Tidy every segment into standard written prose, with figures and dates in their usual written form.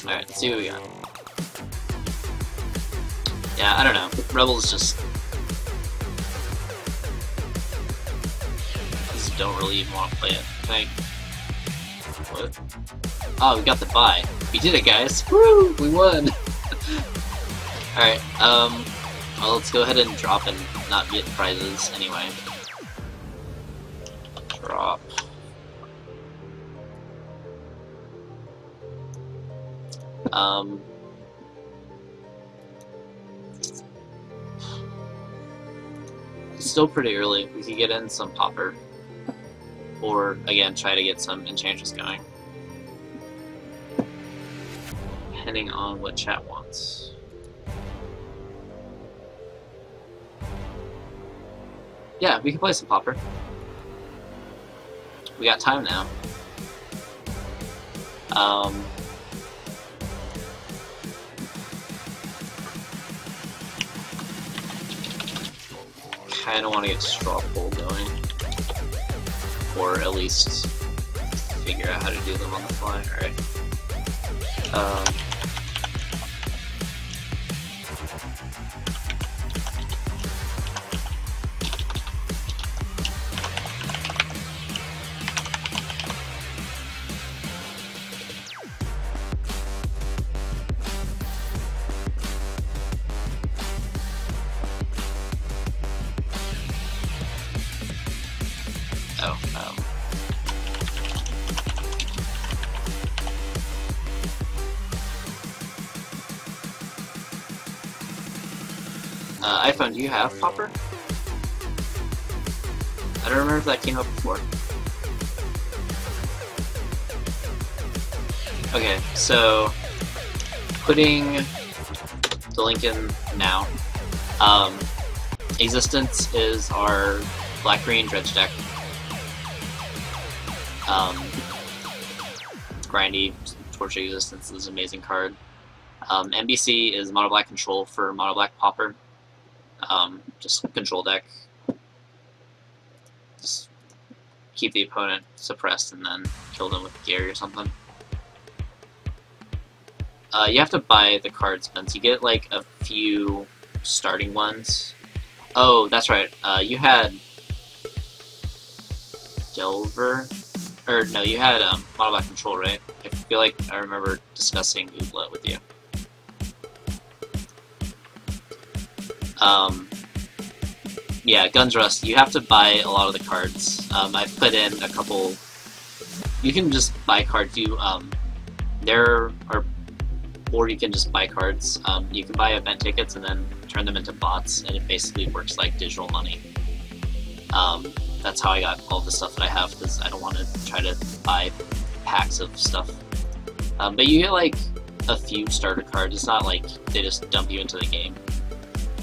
Alright, let's see what we got. Yeah, I don't know. Rebels just don't really even want to play it. Can I... What? Oh, we got the buy. We did it, guys! Woo! We won! Alright, well, let's go ahead and drop and not get prizes anyway. Drop. It's still pretty early. We could get in some Pauper. Or, again, try to get some Enchantress going. Depending on what chat wants. Yeah, we can play some Pauper. We got time now. Kinda wanna get Straw Poll going. Or at least figure out how to do them on the fly. Alright. iPhone, do you have Pauper? I don't remember if that came up before. Okay, so putting the link in now. Existence is our black-green dredge deck. Grindy, Torch Existence is an amazing card. MBC is mono black control for mono black Pauper. Just control deck. Just keep the opponent suppressed and then kill them with Gary or something. You have to buy the cards once you get like a few starting ones. Oh, that's right. You had Delver, or no, you had mono black control, right? I feel like I remember discussing Oobla with you. Yeah, Guns Rust, you have to buy a lot of the cards. I've put in a couple... You can just buy cards. There are... Or you can just buy cards. You can buy event tickets and then turn them into bots, and it basically works like digital money. That's how I got all the stuff that I have, because I don't want to try to buy packs of stuff. But you get like a few starter cards. It's not like they just dump you into the game.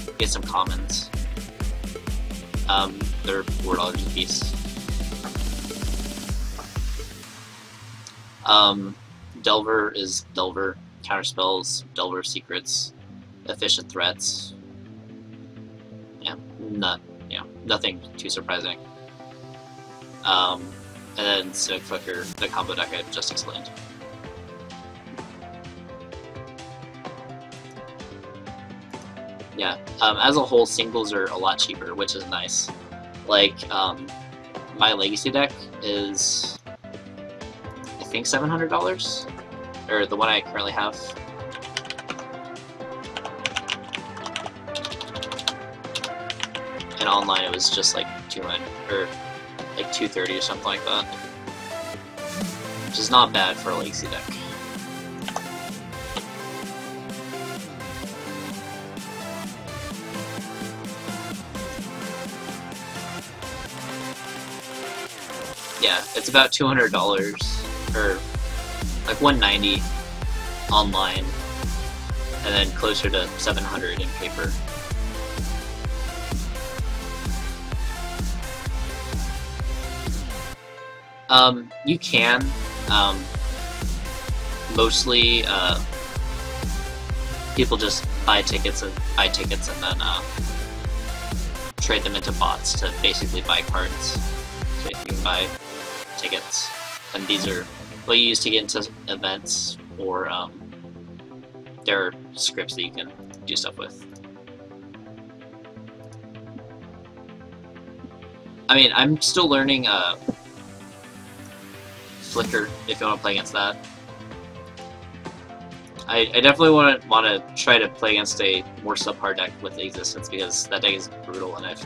You get some commons. They're $4 a piece. Delver is Delver. Counterspells, Delver Secrets, Efficient Threats. Yeah, nothing too surprising. And then Civic Flicker, the combo deck I just explained. Yeah, as a whole, singles are a lot cheaper, which is nice. Like, my Legacy deck is, I think, $700, or the one I currently have. And online it was just like 200, or like 230 or something like that. Which is not bad for a Legacy deck. Yeah, it's about $200, or like $190 online, and then closer to $700 in paper. You can. Mostly, people just buy tickets and then trade them into bots to basically buy cards. So you can buy tickets, and these are what you use to get into events or there are scripts that you can do stuff with. I mean, I'm still learning Flicker if you want to play against that. I definitely want to try to play against a more subpar deck with Existence, because that deck is brutal and I've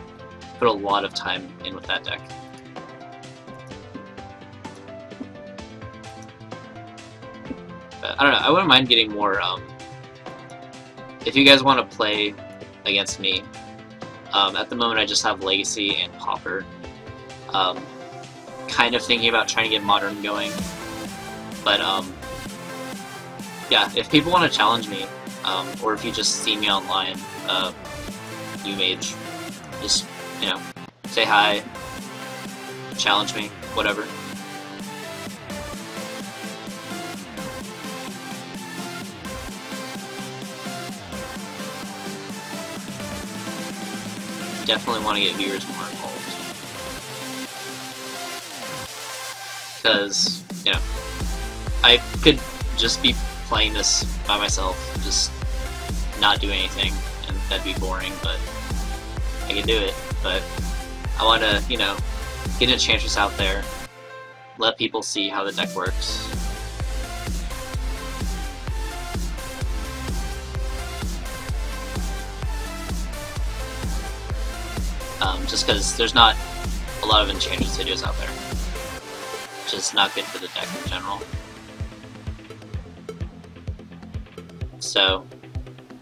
put a lot of time in with that deck. But I don't know, I wouldn't mind getting more, if you guys want to play against me, at the moment I just have Legacy and Pauper. Kind of thinking about trying to get Modern going, but yeah, if people want to challenge me, or if you just see me online, UMage, just, you know, say hi, challenge me, whatever. Definitely want to get viewers more involved. Because, you know, I could just be playing this by myself, just not do anything, and that'd be boring, but I can do it. But I want to, you know, get Enchantress out there, let people see how the deck works. Just because there's not a lot of Enchantress videos out there. Which is not good for the deck in general. So,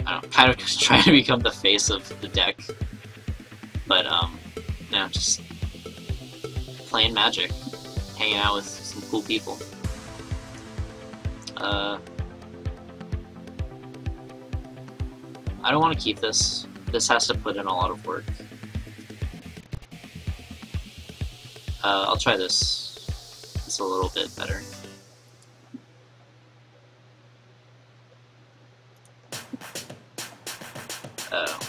I don't know, kind of trying to become the face of the deck. But, you know, just playing Magic. Hanging out with some cool people. I don't want to keep this. This has to put in a lot of work. I'll try this. It's a little bit better. Oh.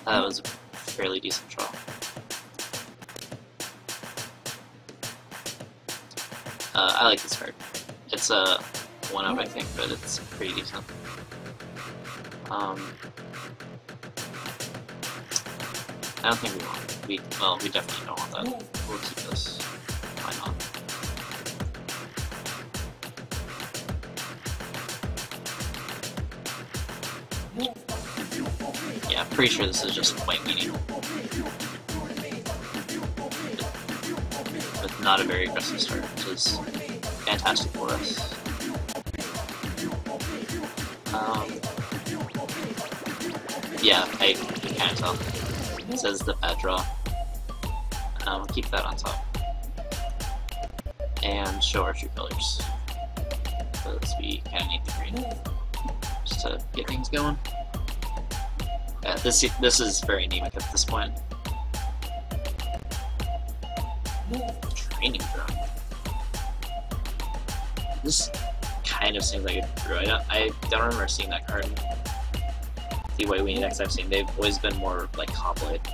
That was a fairly decent draw. I like this card. It's a 1-up, I think, but it's pretty decent. I don't think we want it. Well, we definitely don't want that. We'll keep this. Why not? Yeah, I'm pretty sure this is just white medium. With not a very aggressive start, which is fantastic for us. Yeah, I can kind of tell. It says the bad draw. We'll keep that on top. And show our true colors. Because we kind of need the green. Just to get things going. Yeah, this is very anemic at this point. Training drone. This kind of seems like a druid. I don't remember seeing that card. The White Weenie decks I've seen, they've always been more like Hoplite.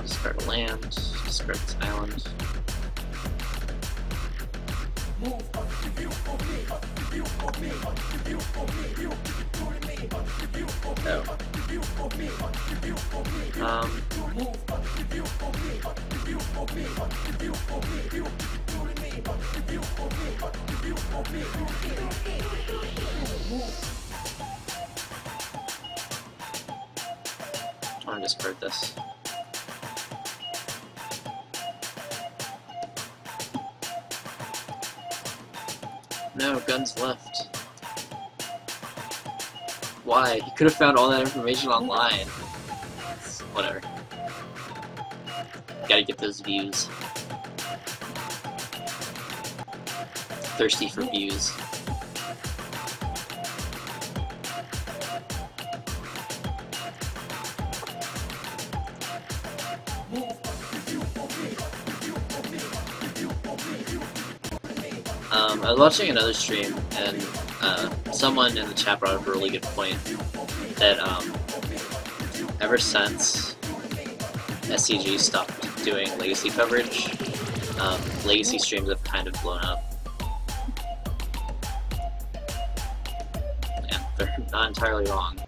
Discard a land, discard this island. I want to discard this. No, guns left. Why? You could have found all that information online. Whatever. Gotta get those views. Thirsty for views. I was watching another stream, and someone in the chat brought up a really good point that ever since SCG stopped doing legacy coverage, legacy streams have kind of blown up. And they're not entirely wrong.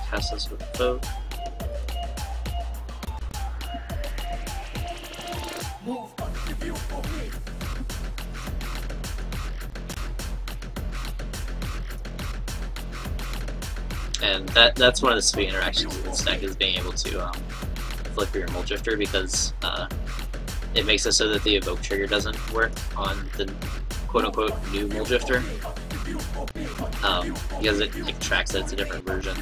Cast this with vote. And that's one of the sweet interactions with this deck, is being able to flicker your Multidrifter, because it makes it so that the evoke trigger doesn't work on the quote-unquote new Multidrifter, because it like, tracks that it's a different version.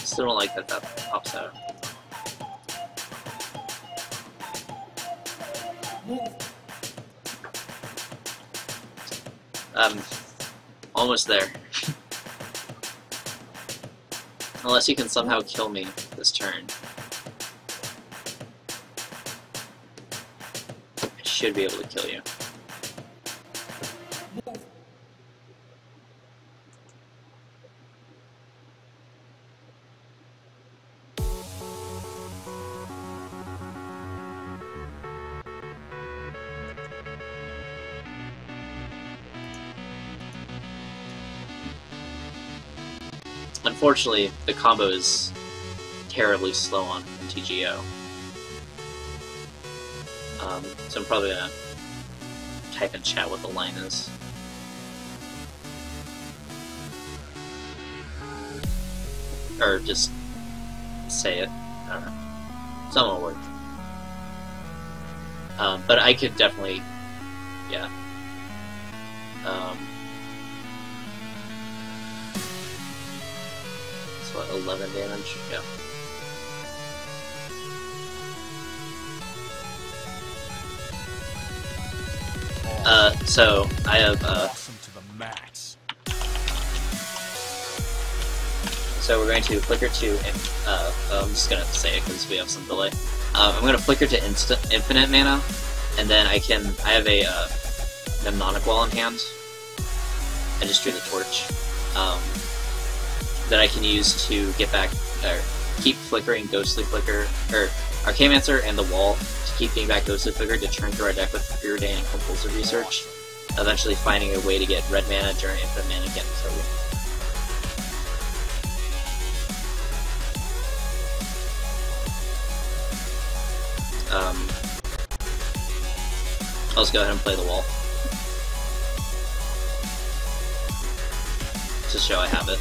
Still don't like that pops out. Almost there. Unless you can somehow kill me this turn. I should be able to kill you. Unfortunately, the combo is terribly slow on TGO. So I'm probably gonna type in chat what the line is. Or just say it. I don't know. Some will work. But I could definitely, yeah. It's what, 11 damage? Yeah. So I have Awesome to the max. So we're going to flicker to, I'm just gonna say it because we have some delay. I'm gonna flicker to infinite mana, and then I have a mnemonic wall in hand. I just drew the torch. That I can use to get back, or keep flickering Ghostly Flicker, or Arcanomancer and the wall, to keep getting back Ghostly Flicker to turn through our deck with Preordain and Compulsive Research, eventually finding a way to get red mana during infinite mana again. I'll just go ahead and play the wall. To show I have it.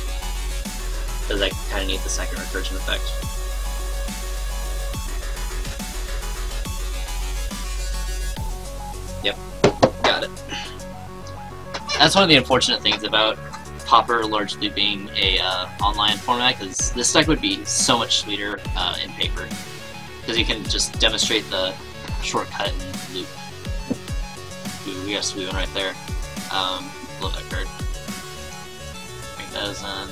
Because I kind of need the second recursion effect. Yep, got it. That's one of the unfortunate things about Pauper largely being a online format, because this deck would be so much sweeter in paper. Because you can just demonstrate the shortcut and loop. Ooh, we got a sweet one right there. Love that card. Bring those on.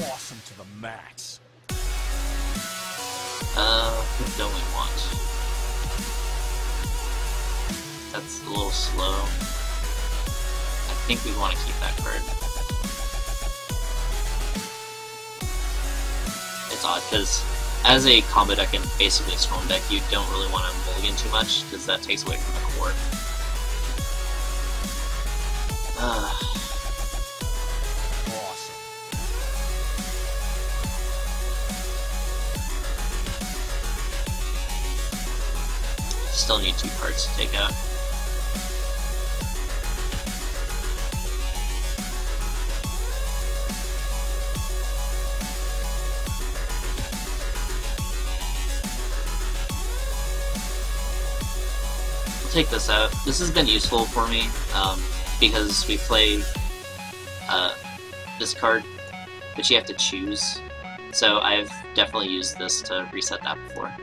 Awesome to the max. What don't we want? That's a little slow. I think we want to keep that card. It's odd, because as a combo deck and basically a storm deck, you don't really want to mulligan too much, because that takes away from the core. Awesome. still need 2 cards to take out. I'll take this out. This has been useful for me because we play this card, but you have to choose. So I've definitely used this to reset that before.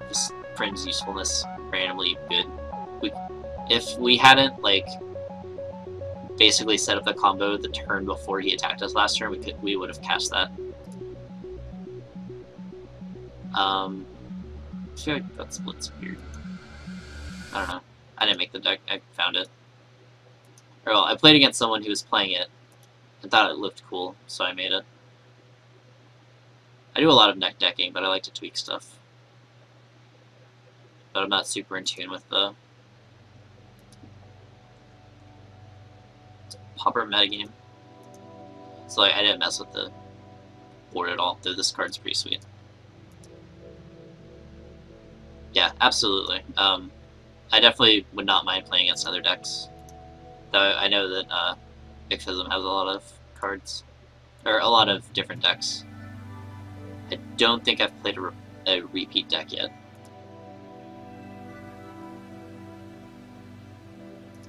Just Friend's usefulness, randomly good. If we hadn't, like, basically set up the combo the turn before he attacked us last turn, we would have cast that. I feel like that split's weird. I don't know. I didn't make the deck, I found it. Or, well, I played against someone who was playing it and thought it looked cool, so I made it. I do a lot of deck decking, but I like to tweak stuff. But I'm not super in tune with the Pauper metagame. So like, I didn't mess with the board at all, though this card's pretty sweet. Yeah, absolutely. I definitely would not mind playing against other decks. Though I know that Icphism has a lot of cards, or a lot of different decks. I don't think I've played a repeat deck yet.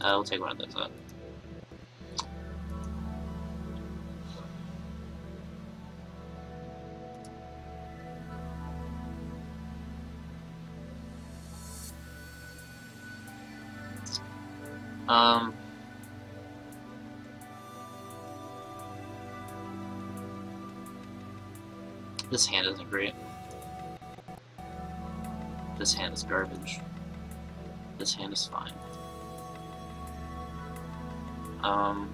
We'll take one of those out. This hand isn't great. This hand is garbage. This hand is fine. I'm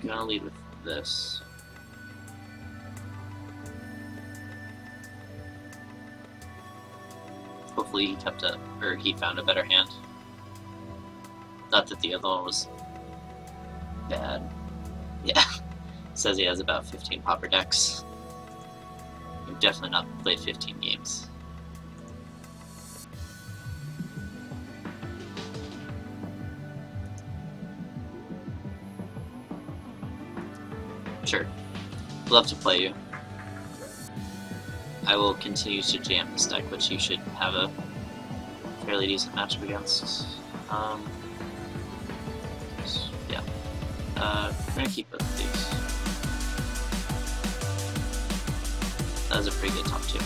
gonna lead with this. Hopefully he kept a, or he found a better hand. Not that the other one was bad. Yeah. Says he has about 15 Pauper decks. We've definitely not played 15 games. Sure. Love to play you. I will continue to jam this deck, which you should have a fairly decent matchup against. Yeah. We're gonna keep both of these. That was a pretty good top 2.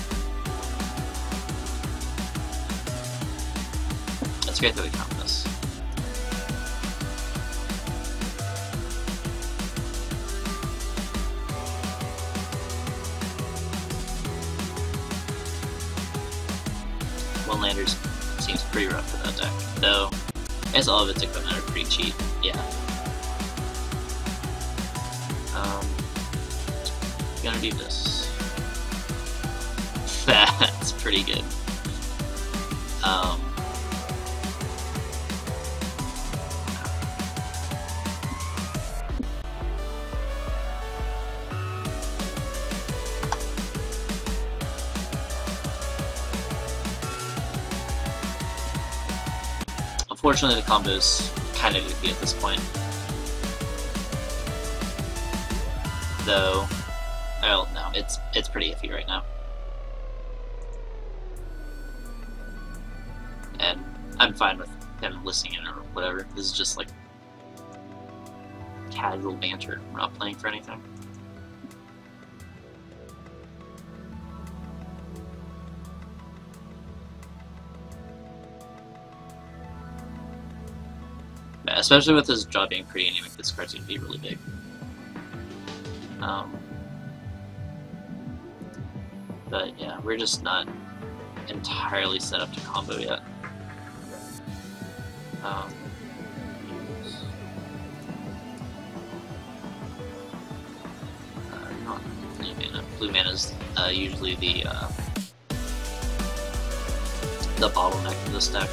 That's great that we found this. One landers seems pretty rough for that deck, though I guess all of its equipment are pretty cheap. Yeah. Gonna do this. That's pretty good. Unfortunately, the combo's kind of iffy at this point. Though, well, no, it's pretty iffy right now. And I'm fine with him listening in or whatever. This is just like casual banter. We're not playing for anything. Yeah, especially with his draw being pretty anemic, this card's gonna be really big. But yeah, we're just not entirely set up to combo yet. Not blue mana. Blue mana is usually the bottleneck of this deck.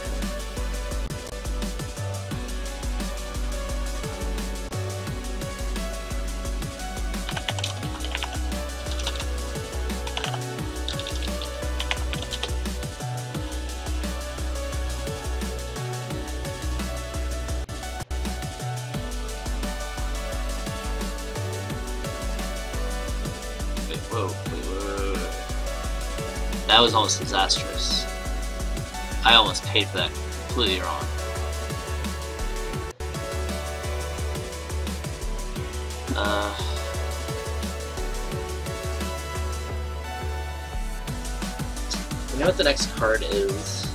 Whoa, wait. That was almost disastrous. I almost paid for that completely wrong. You know what the next card is?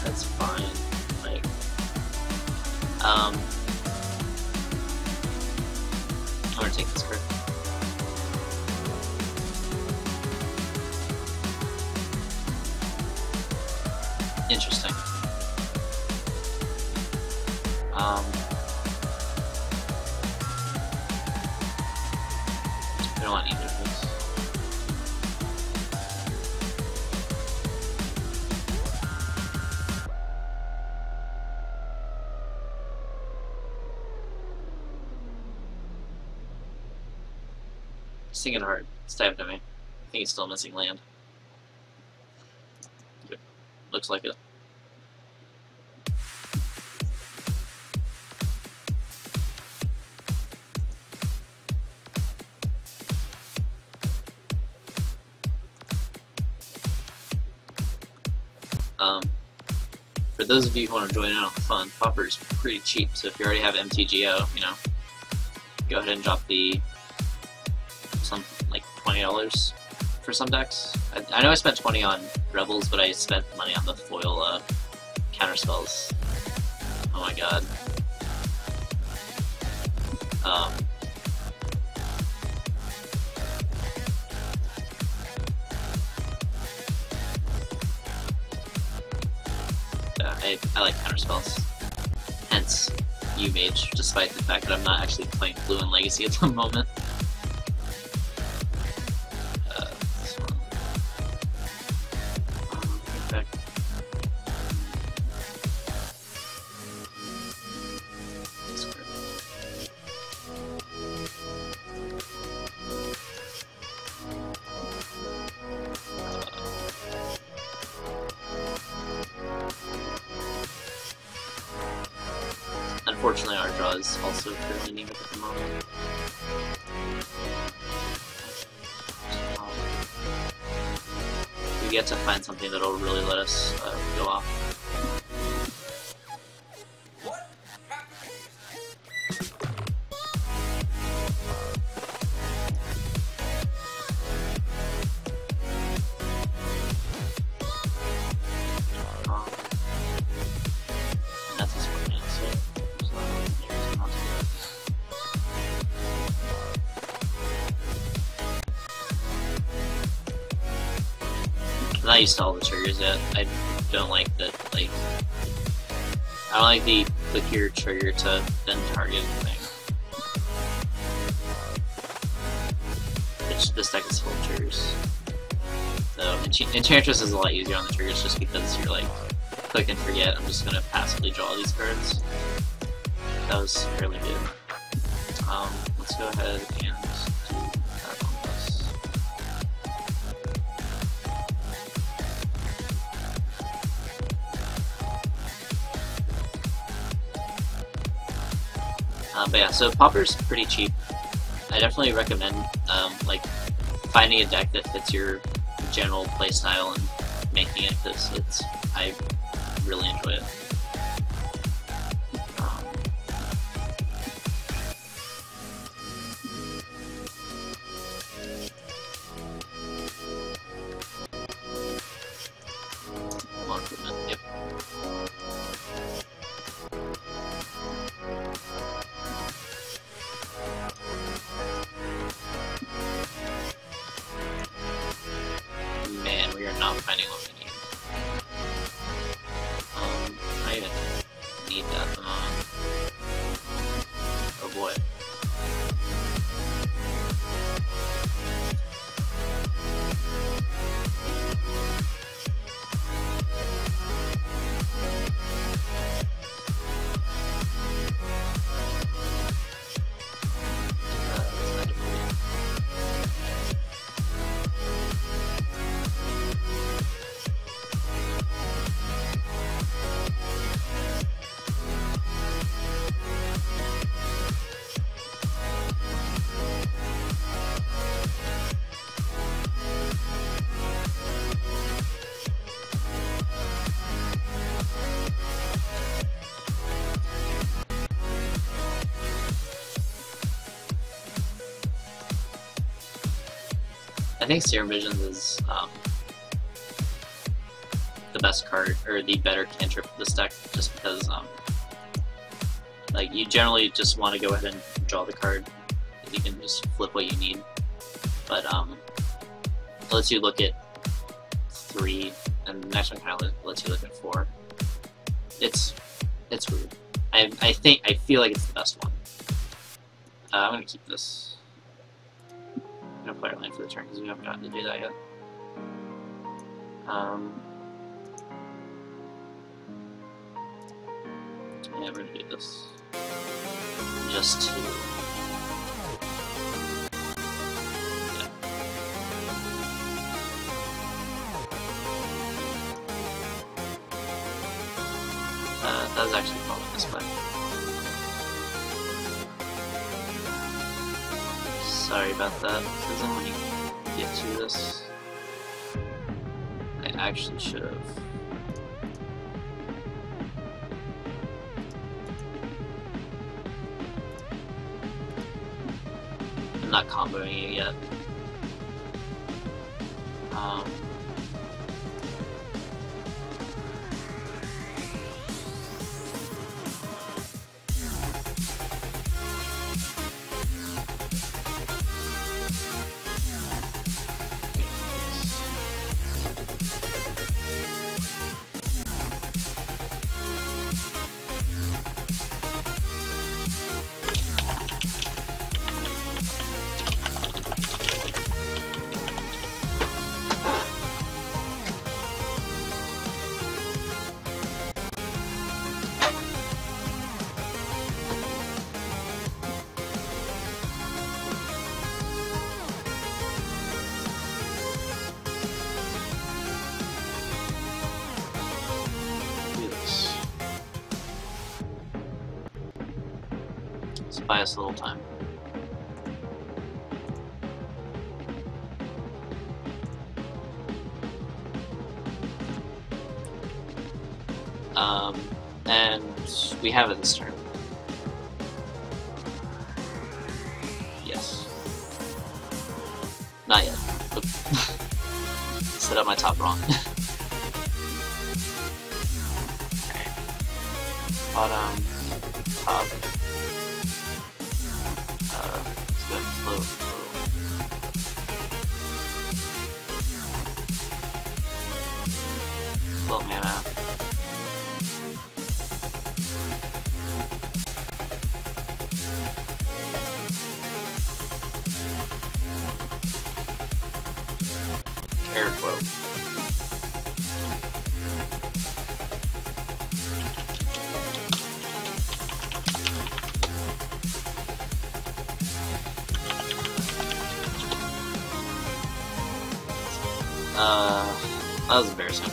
That's fine. Like, I'm gonna take this card. Interesting. I don't want either of those. He's thinking hard. It's typed at me. I think he's still missing land. Good. Looks like it. For those of you who want to join in on the fun, Pauper is pretty cheap, so if you already have MTGO, you know, go ahead and drop the like $20 for some decks. I know I spent 20 on Rebels, but I spent money on the foil counterspells. Oh my god. I like counterspells. Hence, U-Mage, despite the fact that I'm not actually playing Blue and Legacy at the moment. This one. Okay. This card. Unfortunately, our draw is also fairly neat at the moment. We get to find something that'll really let us go off. That's his one, yeah, so there's a lot of layers not to do. I'm not used to all the triggers yet. I don't like that, like, I don't like the click your trigger to then target thing. This deck is full of triggers. So, Enchantress is a lot easier on the triggers just because you're like, click and forget, I'm just gonna passively draw these cards. That was fairly good. Let's go ahead and do that on this. But yeah, so Pauper's pretty cheap. I definitely recommend like finding a deck that fits your general playstyle and making it, because I really enjoy it. More improvement, yep. Man, we are not finding what we need. think Serum Visions is the best card, or the better cantrip for this deck, just because like you generally just want to go ahead and draw the card if you can just flip what you need. But it lets you look at 3, and the next one kind of lets you look at 4. It's rude. I feel like it's the best one. I'm gonna keep this. I'm gonna play our land for the turn because we haven't gotten to do that yet. Yeah, we're gonna do this. Just to... Yeah. That was actually probably this way. Sorry about that, because then when you get to this, I actually should have. I'm not comboing it yet. Buy us a little time. And we have it this turn. Yes. Not yet. Set up my top wrong. Okay. Bottom, top. Low mana. Air quote. That was embarrassing.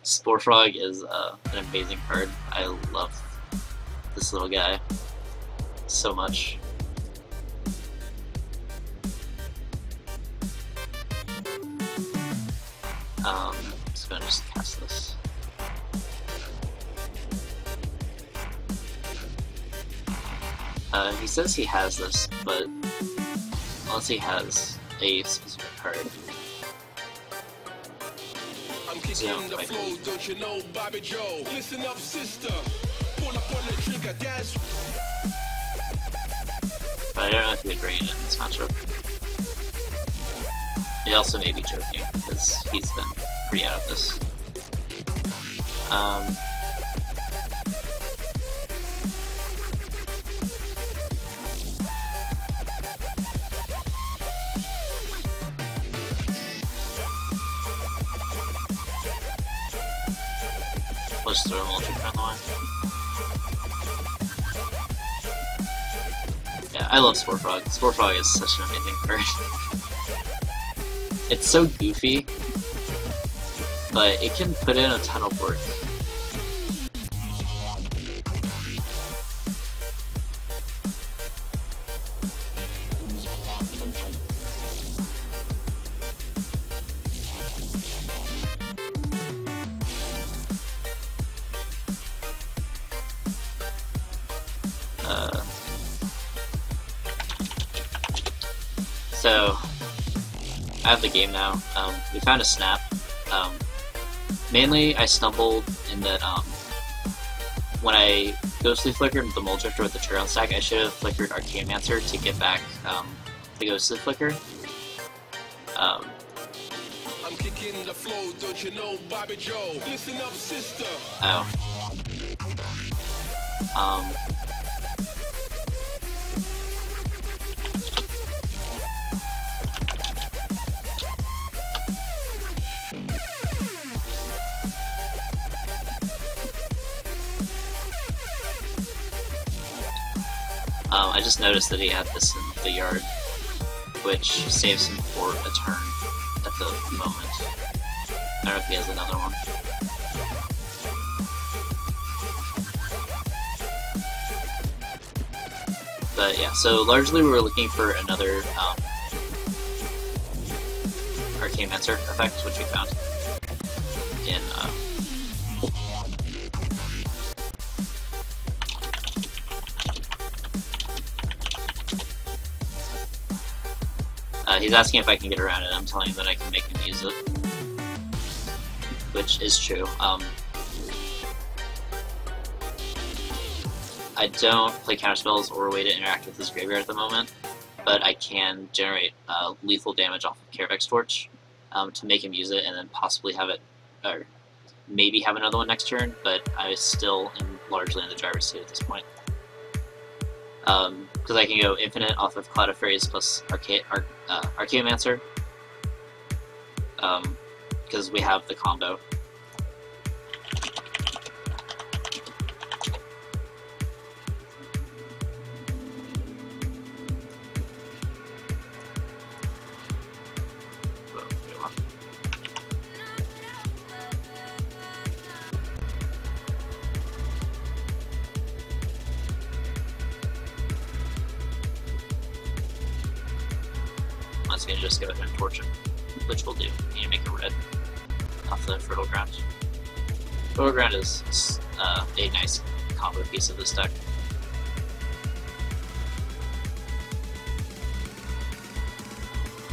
Spore Frog is an amazing card. I love this little guy so much. Just gonna just cast this. He says he has this, but unless he has a specific card. Yeah, the flow, don't you know, Bobby Joe? Listen up, sister. Pull up on the trigger, gas. But I don't know if he's agreeing in this matchup. He also may be joking, because he's been pretty out of this. Let's throw a multi on the line. Yeah, I love Spore Frog. Spore Frog is such an amazing card. It's so goofy, but it can put in a ton of work. So, I have the game now. We found a snap. Mainly, I stumbled in that when I ghostly flickered the Mold Drifter with the Turtle stack, I should have flickered Archaeomancer to get back the ghostly flicker. I'm kicking the flow, don't you know, Bobby Joe? Listen up, sister. Oh. I just noticed that he had this in the yard, which saves him for a turn at the moment. I don't know if he has another one. But yeah, so largely we were looking for another Archaeomancer effect, which we found in he's asking if I can get around it. I'm telling him that I can make him use it, which is true. I don't play counterspells or way to interact with his graveyard at the moment, but I can generate lethal damage off of Carevex Torch to make him use it, and then possibly have it, or maybe have another one next turn. But I still am largely in the driver's seat at this point. Because I can go infinite off of Cloud of Fairies plus Archaeomancer, because we have the combo. I was going to just go ahead and torch him, which we'll do. You need to make a red off the Fertile Ground. Fertile Ground is a nice combo piece of this deck.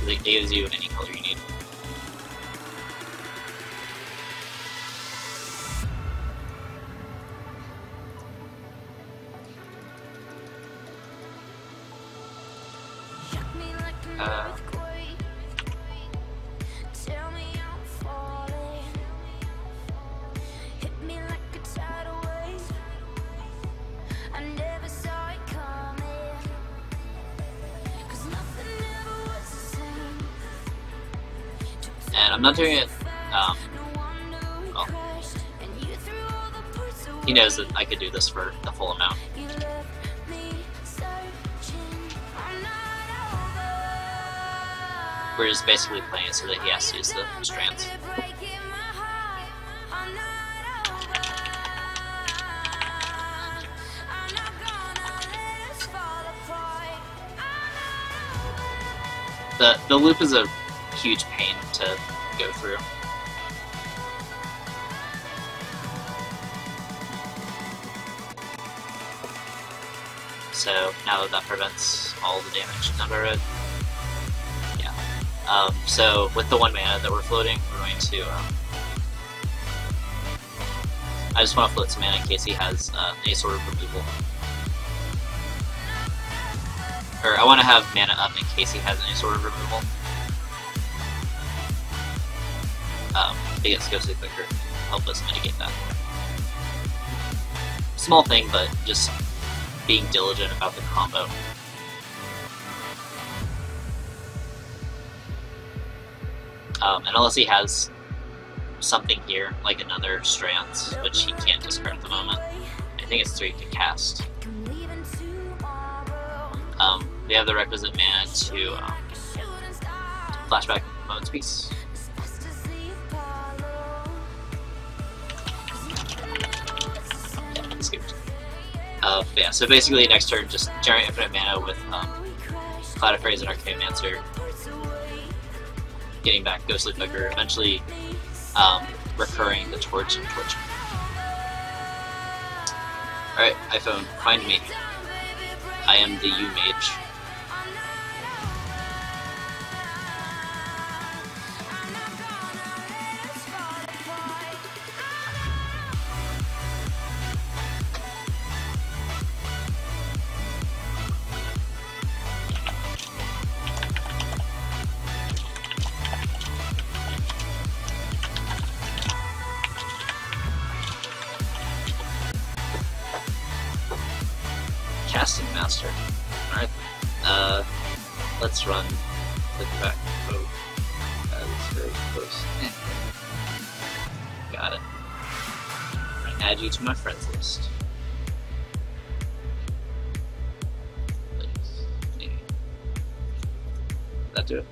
It gives you any color you need. And I'm not doing it, well, he knows that I could do this for the full amount. We're just basically playing it so that he has to use the strands. The loop is a huge pain to go through. So now that prevents all the damage done by red. Yeah. So with the 1 mana that we're floating, we're going to I just want to float some mana in case he has any sort of removal. Or I want to have mana up in case he has any sort of removal. Because Ghostly Flicker help us mitigate that. Small thing, but just being diligent about the combo. And unless he has something here, like another Strands, which he can't discard at the moment. I think it's 3 to cast. We have the requisite mana to flashback moment's peace. Yeah, escaped. But yeah, so basically next turn, just generate infinite mana with Cloud of Phrase and Archaeomancer, getting back Ghostly Flicker, eventually recurring the Torch and Torch. Alright, iPhone, find me. I am the U-Mage. Casting Master. Alright. Let's run. Click back. Oh. That is very close. Got it. Alright, add you to my friends list. Maybe. Did that do it?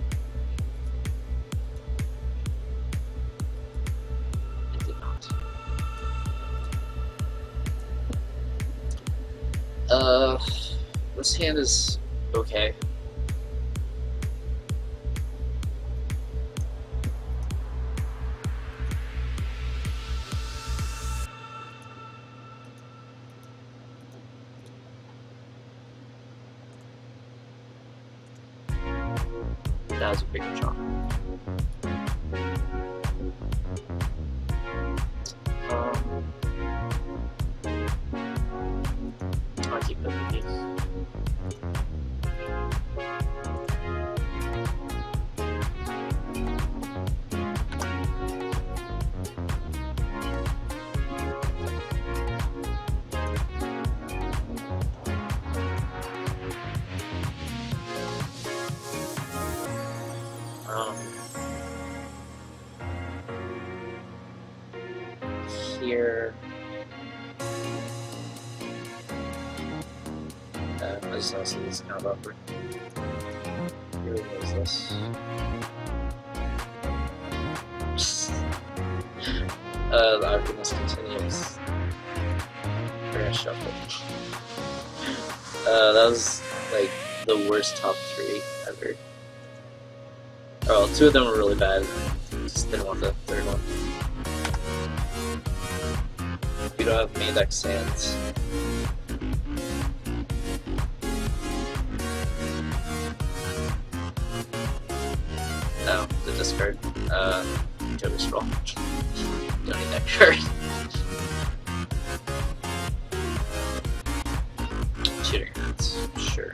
It did not. This hand is okay. That was a big draw. I'll keep it with these. Here, I just want to see this kind of upward. Here we go, is this? The arguments continues. We're gonna shuffle. That was like the worst top 3 ever. Oh, 2 of them were really bad. Just didn't want the 3rd one. We don't have main deck sands. No, the discard. Toby Scroll. Don't need that card. Cheating hats, sure.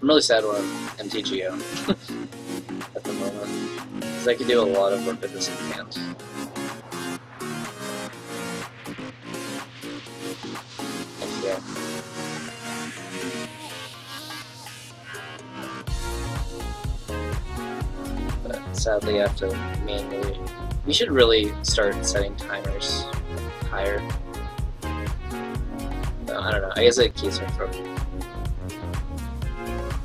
I'm really sad when I'm MTGO at the moment, because I could do a lot of work with this in hand. Yeah. But sadly I have to manually... We should really start setting timers higher. No, I don't know, I guess it keeps me from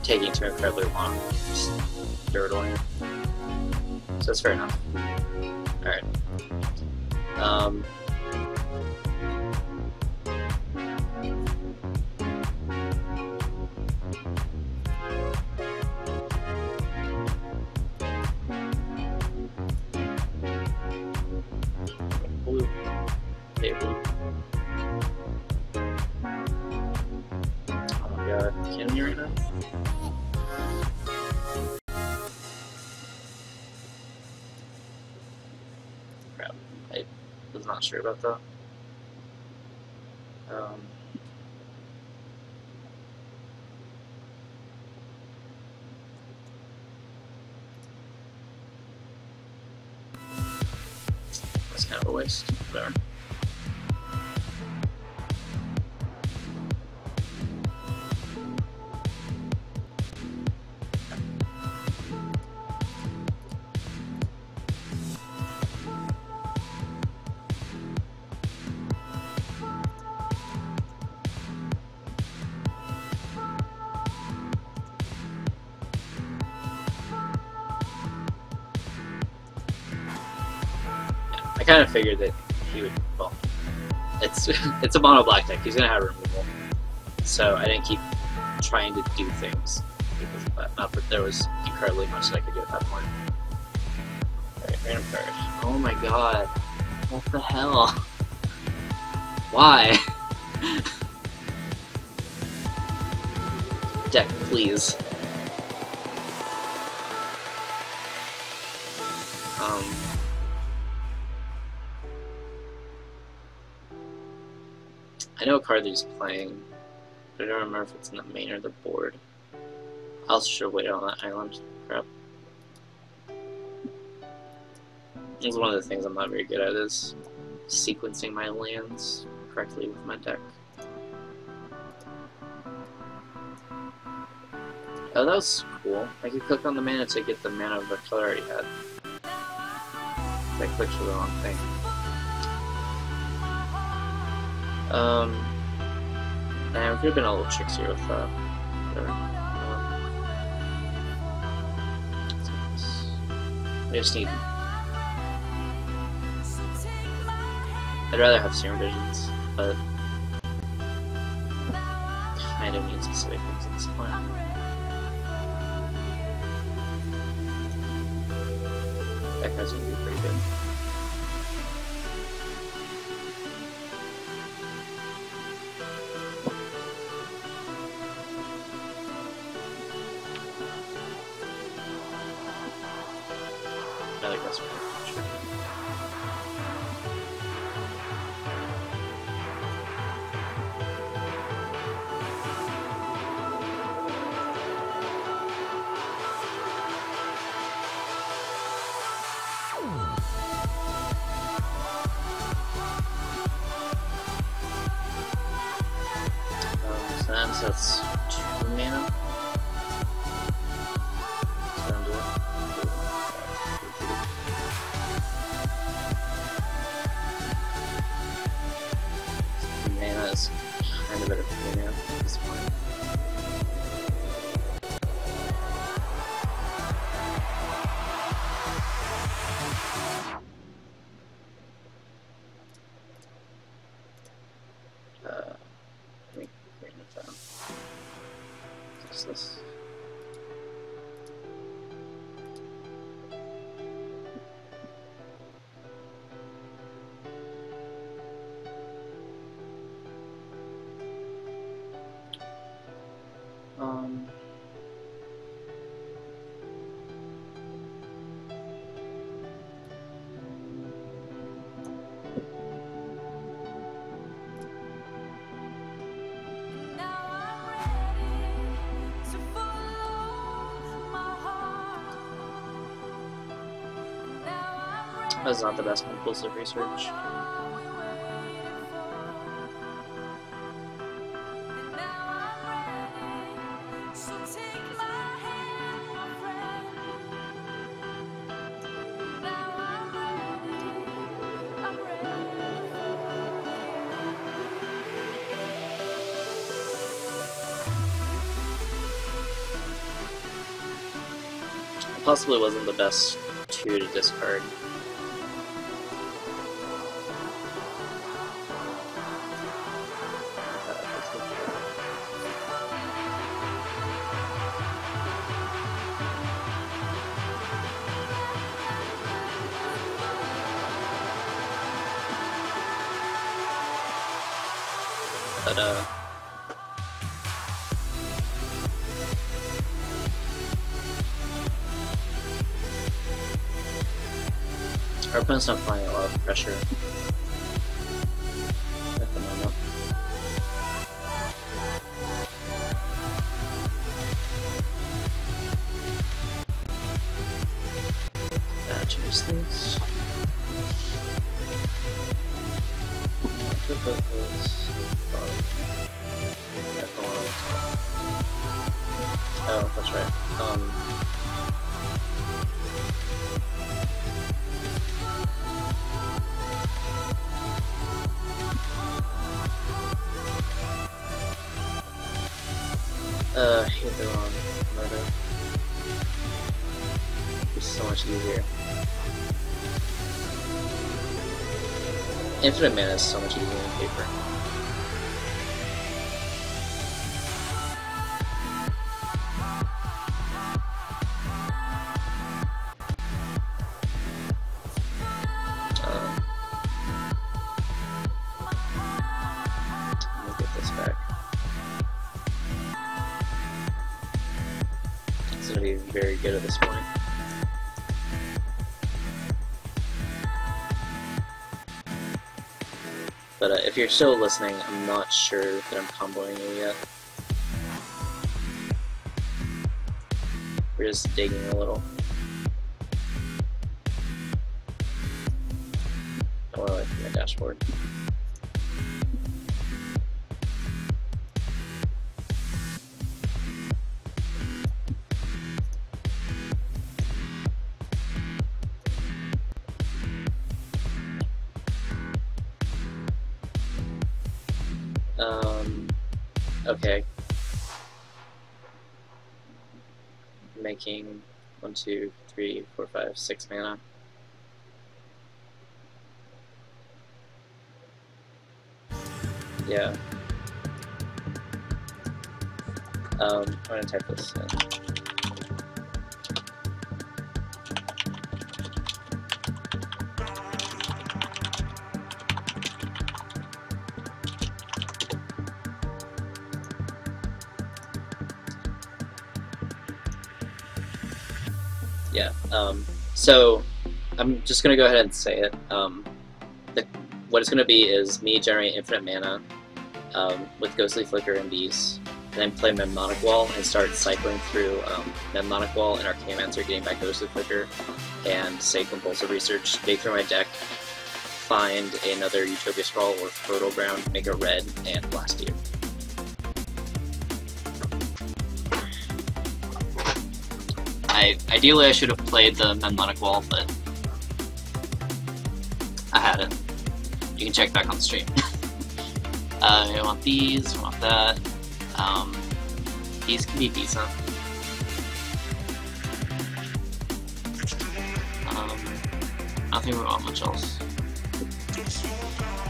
taking too incredibly long, just throw it away. So that's fair enough. Alright. Blue. Hey, blue. Oh my god, kidding me right now? crap. I was not sure about that. That's kind of a waste. Whatever. I kind of figured that he would. Well, it's a mono black deck. He's gonna have removal, so I didn't keep trying to do things because of that. Not that there was incredibly much that I could do at that point. Alright, random card. Oh my god! What the hell? Why? Deck, please. I know a card that he's playing, but I don't remember if it's in the main or the board. I also should have waited on that island. Crap. That's one of the things I'm not very good at, is sequencing my lands correctly with my deck. Oh, that was cool. I could click on the mana to get the mana of the color I already had. I clicked for the wrong thing. And we could have been a little trixier with that. Whatever. I just need. I'd rather have Serum Visions, but kind of need specific things at this point. That guy's gonna be pretty good. I think that's pretty sure. So that's 2 mana. So I'm doing mana is kind of better for me now at this point. This. That's not the best compulsive research. Possibly wasn't the best 2 to discard. But Our opponent's not applying a lot of pressure at the moment. Change things. Put both those. Oh, that's right. Hit the wrong murder. It's so much easier. Infinite mana is so much easier than Pauper. Let me get this back. It's gonna be very good at this point. But if you're still listening, I'm not sure that I'm comboing you yet. We're just digging a little. I want to look at my dashboard. Okay. Making 1, 2, 3, 4, 5, 6 mana. Yeah. I'm gonna type this in. Yeah, so I'm just going to go ahead and say it. What it's going to be is me generate infinite mana with Ghostly Flicker and these, and then play Memnonic Wall and start cycling through Memnonic Wall and Archaeomancer, getting back Ghostly Flicker, and say Compulsive Research, dig through my deck, find another Utopia Scroll or Fertile Ground, make a red, and blast you. Ideally, I should have played the Memnonic Wall, but I had it. You can check back on the stream. I want these, I want that. These can be decent. I don't think we want much else.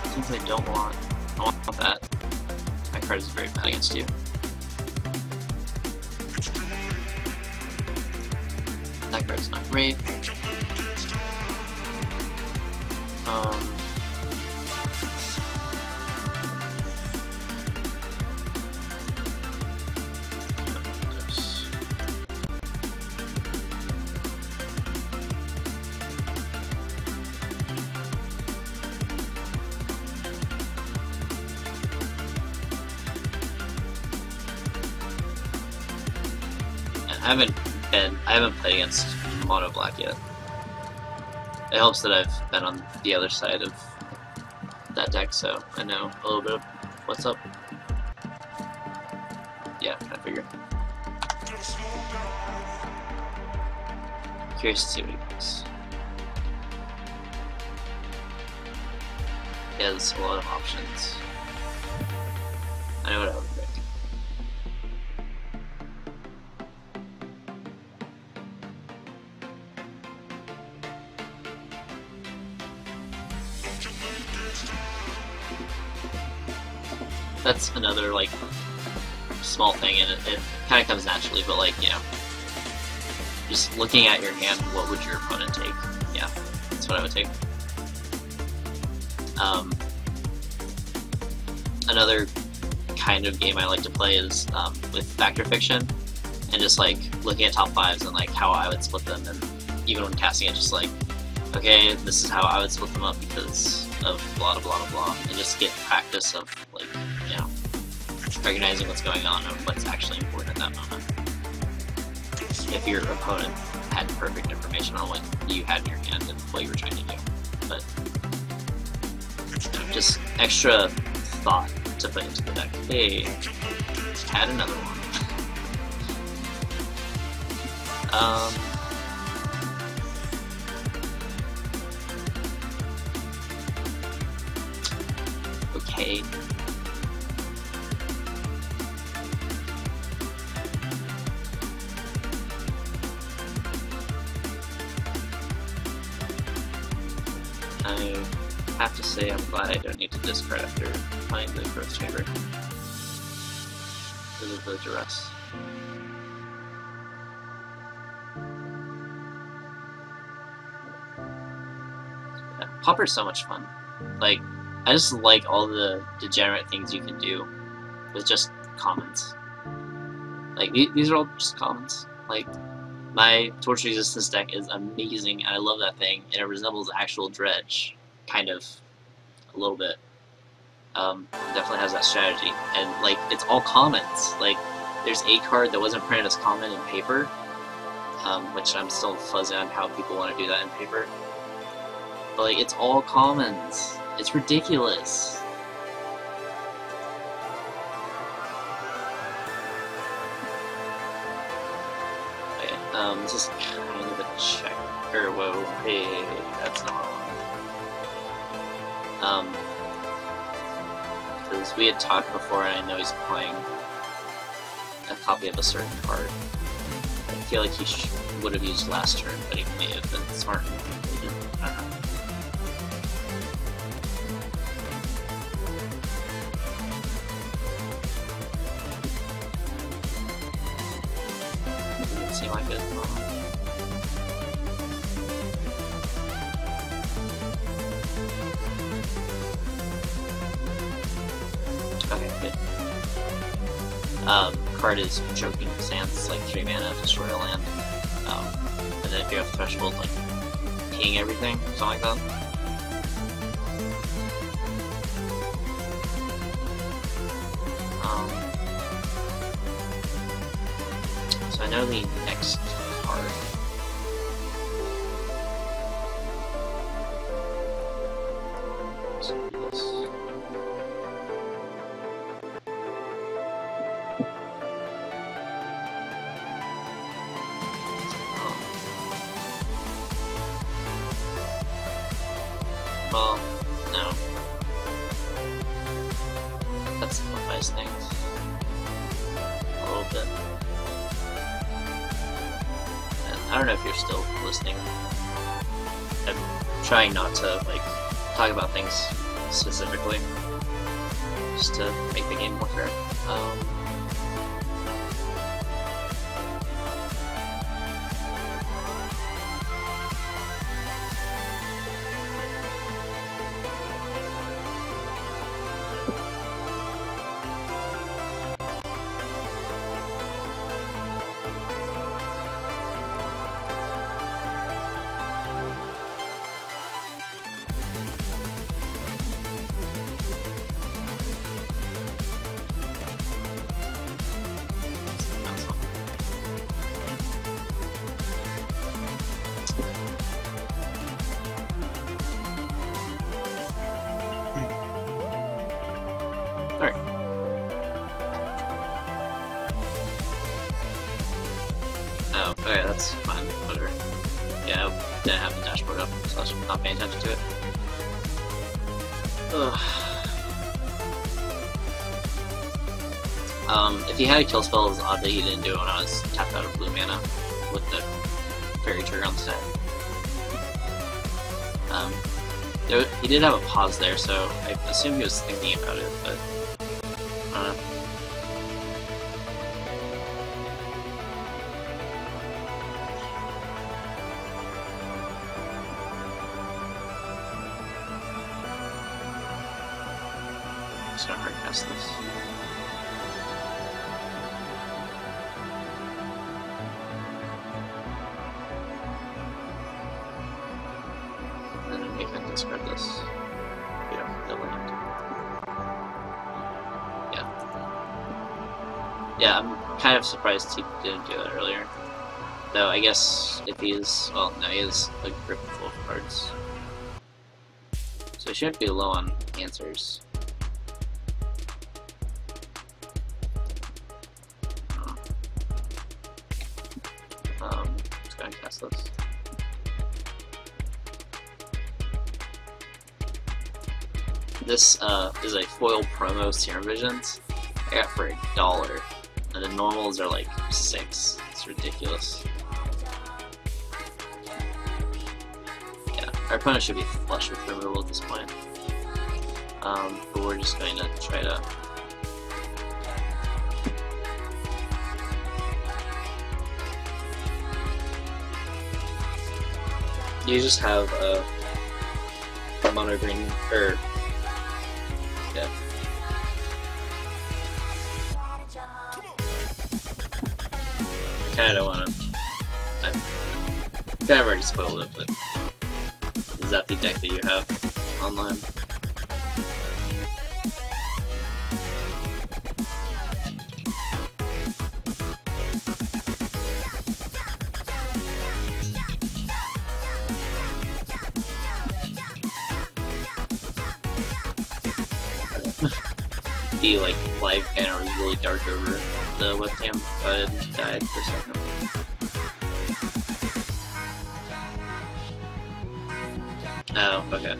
Things I don't want. I want that. My card is very bad against you. That card's not great. I haven't played against Mono Black yet. It helps that I've been on the other side of that deck, so I know a little bit of what's up. Yeah, I figured. Curious to see what he picks. He has a lot of options. I know what I would pick. That's another, like, small thing, and it kind of comes naturally, but, like, you know, just looking at your hand, what would your opponent take? Yeah, that's what I would take. Another kind of game I like to play is with Fact or Fiction, and just, like, looking at top 5s and, like, how I would split them, and even when casting it, just, like, okay, this is how I would split them up because of blah blah blah blah, and just get practice of, like, you know, recognizing what's going on and what's actually important at that moment. If your opponent had perfect information on what you had in your hand and what you were trying to do. But, you know, just extra thought to put into the deck. Hey, add another one. Okay. I have to say I'm glad I don't need to discard after playing the growth chamber because of the duress. Yeah, Pauper's so much fun. Like, I just like all the degenerate things you can do with just commons. Like, these are all just commons. Like, my Torch Resistance deck is amazing, and I love that thing, and it resembles actual Dredge, kind of, a little bit. Definitely has that strategy, and, like, it's all commons. Like, there's a card that wasn't printed as common in paper, which I'm still fuzzy on how people want to do that in paper. But, like, it's all commons. It's ridiculous. This is kind of a checker. Whoa, hey, that's not one. Because we had talked before, and I know he's playing a copy of a certain card. I feel like he would have used last turn, but he may have been smart. He didn't. I don't know. Didn't seem like it. Okay, good. Card is Choking Sands, it's like 3 mana, destroy a land. And then if you have Threshold, like, ping everything, something like that. So I know the next card. Let's do this. Well, no. That simplifies things a little bit. And I don't know if you're still listening. I'm trying not to, like, talk about things specifically, just to make the game more fair. Alright. Oh, okay, that's fine. Whatever. Yeah, I didn't have the dashboard up, so I was not paying attention to it. Ugh. If he had a kill spell, it's odd that he didn't do it when I was tapped out of blue mana with the fairy trigger on the set. He did have a pause there, so I assume he was thinking about it, but I don't know. I'm just gonna hardcast this. can discard this. We don't have the land. Yeah, I'm kind of surprised he didn't do it earlier. Though, I guess if he's... well, no, he has a grip full of cards. So he shouldn't be low on answers. Let's go and cast this. This is a foil promo Serum Visions. I got for $1, and the normals are like $6. It's ridiculous. Yeah, our opponent should be flush with removal at this point. But we're just going to try to. You just have a mono green, or yeah. I kinda don't wanna. I kind of already spoiled it, but is that the deck that you have online? The like live camera was really dark over the webcam, but it died for a second. Oh, okay.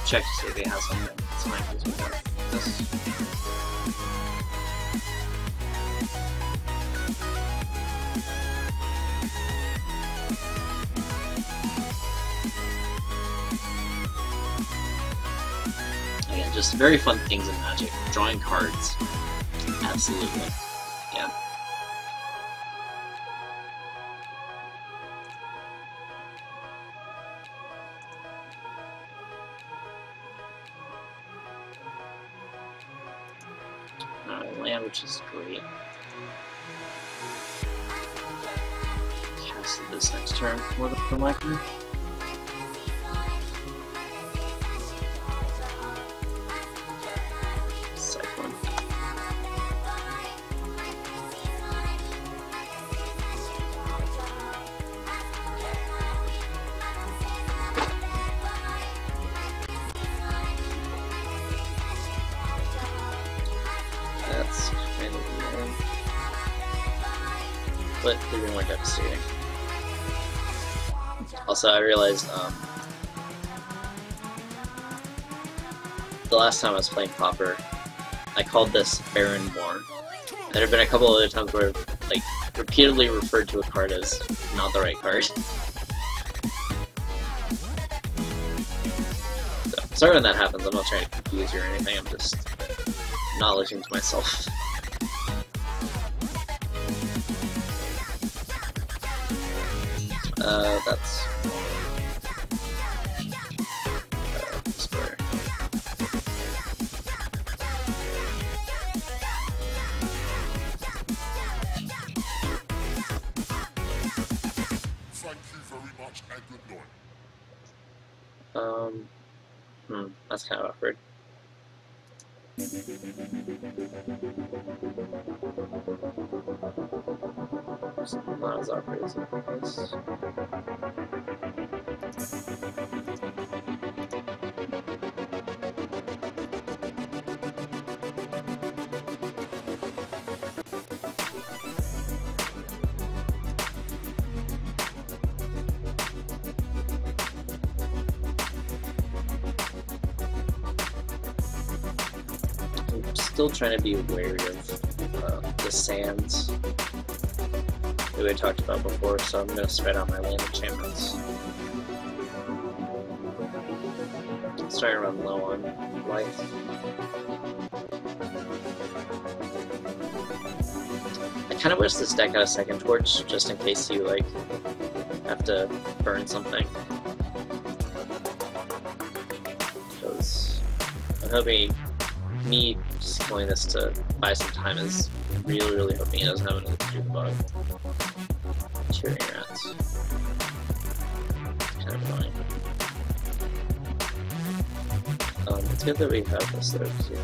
Check to see if he has something. It's fine because we have this. Again, just very fun things in Magic. Drawing cards. Absolutely. Yeah. Land, which is great. Cast this next turn for the Micro. Cyclone. That's kind of annoying. But they're even more devastating. Also, I realized the last time I was playing Pauper, I called this Baron Moore. There have been a couple other times where I've like repeatedly referred to a card as not the right card. So, sorry when that happens. I'm not trying to confuse you or anything. I'm just not listening to myself. That's square. Thank you very much and good night. That's kind of awkward. It's not as awkward as it was. still trying to be wary of the sands that we talked about before, so I'm going to spread out my land enchantments. Starting to run low on life. I kind of wish this deck had a second torch, just in case you, like, have to burn something. Because I'm hoping me just killing this to buy some time is really hoping it doesn't have another Duke bug. Cheering rats. Kind of annoying. It's good that we have this though, too.